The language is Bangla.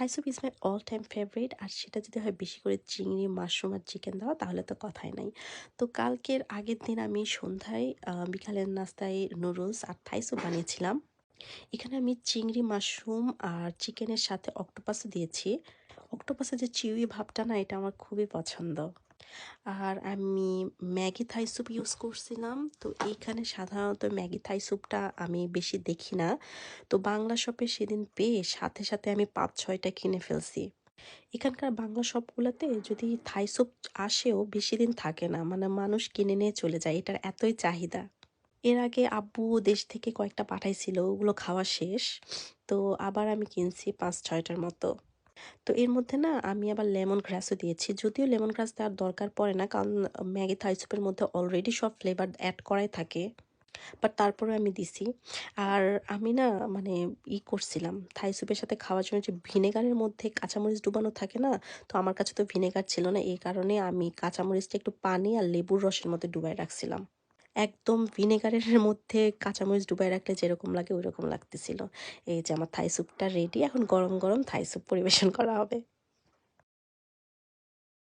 Thai soup is my all time favourite. আর সেটা যদি হয় বেশি করে চিংড়ি, মাশরুম আর চিকেন দেওয়া তাহলে তো কথাই নাই। তো কালকের আগের দিন আমি সন্ধ্যায় বিকালের নাস্তায় নুডলস আর থাই স্যুপ বানিয়েছিলাম। এখানে আমি চিংড়ি, মাশরুম আর চিকেনের সাথে অক্টোপাসও দিয়েছি। অক্টোপাসের যে চিউই ভাবটা না এটা আমার খুবই পছন্দ। আর আমি ম্যাগি থাই স্যুপ ইউজ করছিলাম। তো এইখানে সাধারণত ম্যাগি থাই স্যুপটা আমি বেশি দেখি না। তো বাংলা শপে সেদিন পেয়ে সাথে, সাথে আমি ৫-৬ টা কিনে ফেলছি। এখানকার বাংলা শপগুলাতে যদি থাই স্যুপ আসেও বেশিদিন থাকে না। মানে মানুষ কিনে নিয়ে চলে যায়। এটার এতই চাহিদা। এর আগে আব্বু দেশ থেকে কয়েকটা পাঠাইছিল। ওগুলো খাওয়া শেষ। তো আবার আমি কিনছি ৫-৬ টার মতো। তো এর মধ্যে না আমি আবার লেমন গ্রাসও দিয়েছি। যদিও লেমন গ্রাস দেওয়ার দরকার পড়ে না। কারণ ম্যাগি থাই স্যুপের মধ্যে অলরেডি সব ফ্লেভার এড করাই থাকে। বাট তারপরেও আমি দিছি। আর আমি না মানে করছিলাম থাই স্যুপের সাথে খাওয়ার জন্য যে ভিনেগারের মধ্যে কাঁচামরিচ ডুবানো থাকে না? তো আমার কাছে তো ভিনেগার ছিল না। এই কারণে আমি কাঁচামরিচটা একটু পানি আর লেবুর রসের মধ্যে ডুবায় রাখছিলাম। একদম ভিনেগারের মধ্যে কাঁচামরিচ ডুবায় রাখলে যেরকম লাগে ঐরকম লাগতেছিল। এই যে আমার থাই স্যুপটা রেডি। এখন গরম, গরম থাই স্যুপ পরিবেশন করা হবে।